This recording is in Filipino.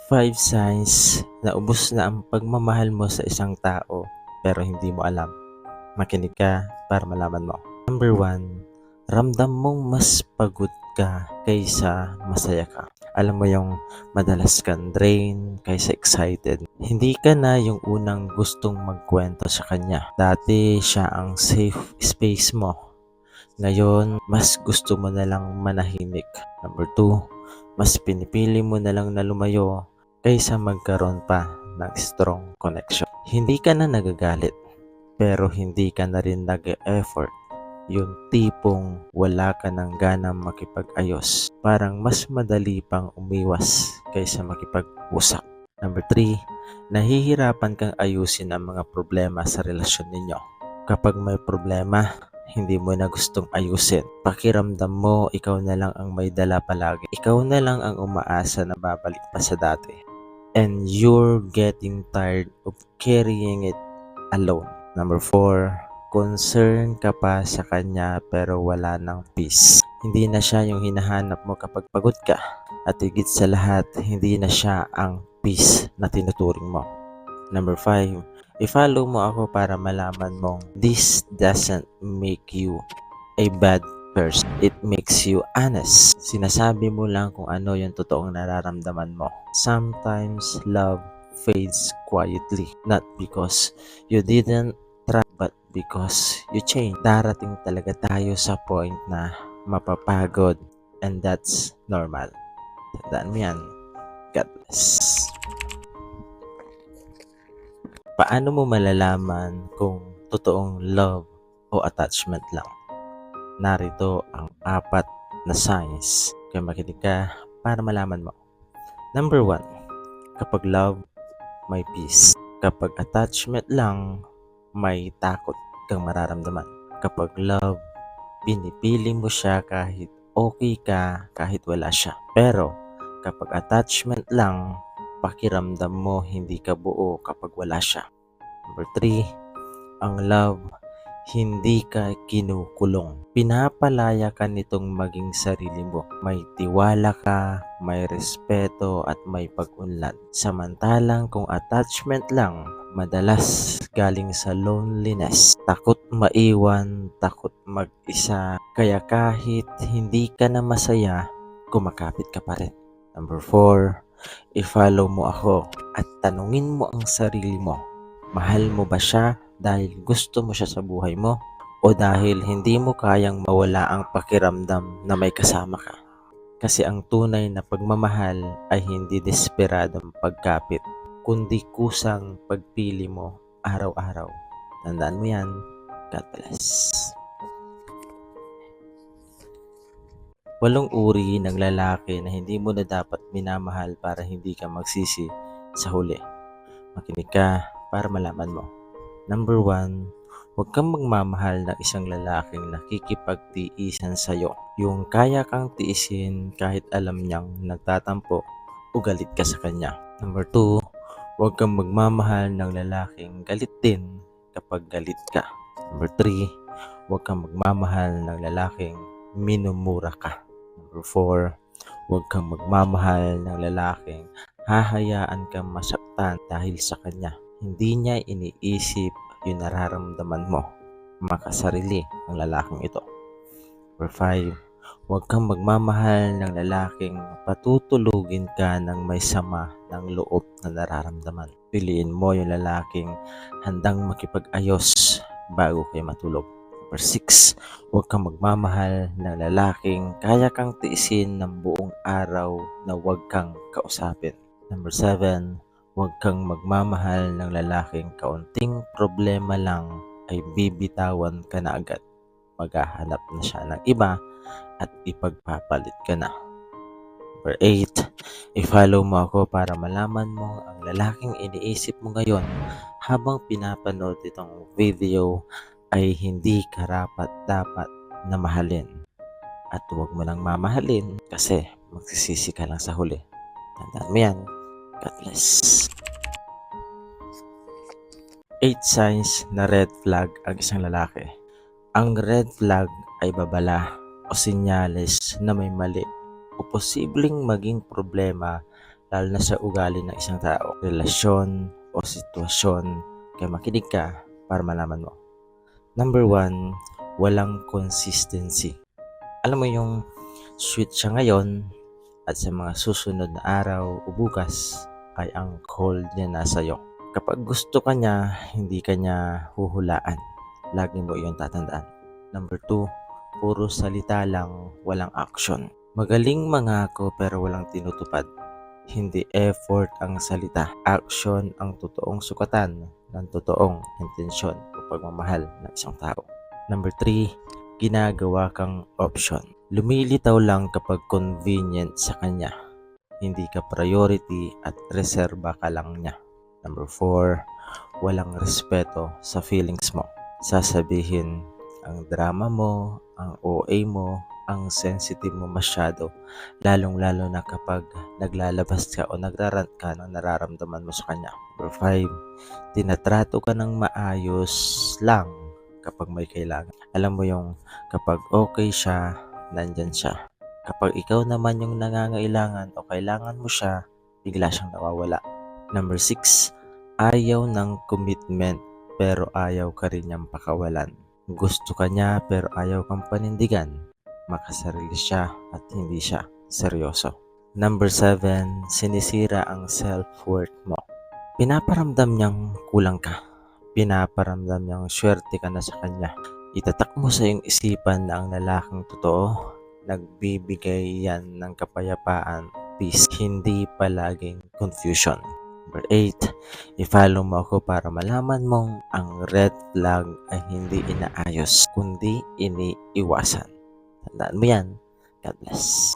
5 signs na ubos na ang pagmamahal mo sa isang tao pero hindi mo alam. Makinig ka para malaman mo. Number 1, ramdam mong mas pagod ka kaysa masaya ka. Alam mo yung madalas kang drain kaysa excited. Hindi ka na yung unang gustong magkwento sa kanya. Dati siya ang safe space mo. Ngayon, mas gusto mo na lang manahimik. Number 2, mas pinipili mo na lang na lumayo kaysa magkaroon pa ng strong connection. Hindi ka na nagagalit, pero hindi ka na rin nag-e-effort. Yung tipong wala ka ng ganang makipag-ayos. Parang mas madali pang umiwas kaysa makipag-usap. Number 3, nahihirapan kang ayusin ang mga problema sa relasyon ninyo. Kapag may problema, hindi mo na gustong ayusin. Pakiramdam mo, ikaw na lang ang may dala palagi. Ikaw na lang ang umaasa na babalik pa sa dati. And you're getting tired of carrying it alone. Number 4, concern ka pa sa kanya pero wala ng peace. Hindi na siya yung hinahanap mo kapag pagod ka. At higit sa lahat, hindi na siya ang peace na tinuturing mo. Number 5, i-follow mo ako para malaman mong this doesn't make you a bad person. It makes you honest. Sinasabi mo lang kung ano yung totoong nararamdaman mo. Sometimes love fades quietly, not because you didn't try, but because you change. Darating talaga tayo sa point na mapapagod, and that's normal. Tandaan mo yan. God bless. Paano mo malalaman kung totoong love o attachment lang? Narito ang 4 na signs. Kaya makinig ka para malaman mo. Number 1, kapag love, may peace. Kapag attachment lang, may takot kang mararamdaman. Kapag love, pinipili mo siya kahit okay ka, kahit wala siya. Pero kapag attachment lang, pakiramdam mo hindi ka buo kapag wala siya. Number 3, ang love, hindi ka kinukulong. Pinapalaya ka nitong maging sarili mo. May tiwala ka, may respeto at may pag-unlad. Samantalang kung attachment lang, madalas galing sa loneliness. Takot maiwan, takot mag-isa. Kaya kahit hindi ka na masaya, kumakapit ka pa rin. Number 4, i-follow mo ako at tanungin mo ang sarili mo. Mahal mo ba siya dahil gusto mo siya sa buhay mo o dahil hindi mo kayang mawala ang pakiramdam na may kasama ka? Kasi ang tunay na pagmamahal ay hindi desperadong pagkapit, kundi kusang pagpili mo araw-araw. Tandaan mo yan. God bless. 8 uri ng lalaki na hindi mo na dapat minamahal para hindi ka magsisi sa huli. Makinig ka para malaman mo. Number 1, huwag kang magmamahal ng isang lalaking nakikipagtiisan sa'yo. Yung kaya kang tiisin kahit alam niyang nagtatampo o galit ka sa kanya. Number 2, huwag kang magmamahal ng lalaking galit din kapag galit ka. Number 3, huwag kang magmamahal ng lalaking minumura ka. Number 4, huwag kang magmamahal ng lalaking hahayaan kang masaktan dahil sa kanya. Hindi niya iniisip yung nararamdaman mo. Makasarili ang lalaking ito. Number 5, huwag kang magmamahal ng lalaking patutulugin ka ng may sama ng loob na nararamdaman. Piliin mo yung lalaking handang makipag-ayos bago kayo matulog. Number 6, huwag kang magmamahal ng lalaking kaya kang tiisin ng buong araw na huwag kang kausapin. Number 7, huwag kang magmamahal ng lalaking kaunting problema lang ay bibitawan ka na agad. Maghahanap na siya ng iba at ipagpapalit ka na. Number 8, i-follow mo ako para malaman mo ang lalaking iniisip mo ngayon habang pinapanood itong video ay hindi karapat-dapat na mahalin. At huwag mo nang mamahalin kasi magsisisi ka lang sa huli. Tandaan mo yan. God bless. 8 signs na red flag ang isang lalaki. Ang red flag ay babala o senyales na may mali o posibleng maging problema lalo na sa ugali ng isang tao, relasyon o sitwasyon, kaya makinig ka para malaman mo. Number 1, walang consistency. Alam mo yung sweet siya ngayon at sa mga susunod na araw o bukas ay ang cold niya nasa iyo. Kapag gusto ka niya, hindi ka niya huhulaan. Lagi mo iyon tatandaan. Number 2, puro salita lang, walang action. Magaling mangako pero walang tinutupad. Hindi effort ang salita, action ang totoong sukatan ng totoong intensyon o pagmamahal ng isang tao. Number 3, ginagawa kang option. Lumilitaw lang kapag convenient sa kanya. Hindi ka priority at reserba ka lang niya. Number 4, walang respeto sa feelings mo. Sasabihin ang drama mo, ang OA mo, ang sensitive mo masyado, lalong-lalo na kapag naglalabas ka o nagrarant ka ng nararamdaman mo sa kanya. Number 5, tinatrato ka ng maayos lang kapag may kailangan. Alam mo yung kapag okay siya, nandyan siya. Kapag ikaw naman yung nangangailangan o kailangan mo siya, bigla siyang nawawala. Number 6, ayaw ng commitment pero ayaw ka rin niyang pakawalan. Gusto ka niya pero ayaw kang panindigan. Makasarili siya at hindi siya seryoso. Number 7, sinisira ang self-worth mo. Pinaparamdam niyang kulang ka. Pinaparamdam niyang swerte ka na sa kanya. Itatak mo sa iyong isipan na ang lalaking totoo, nagbibigay yan ng kapayapaan, peace, hindi palaging confusion. Number 8, i-follow mo ako para malaman mong ang red flag ay hindi inaayos, kundi iniiwasan. Tandaan mo yan. God bless.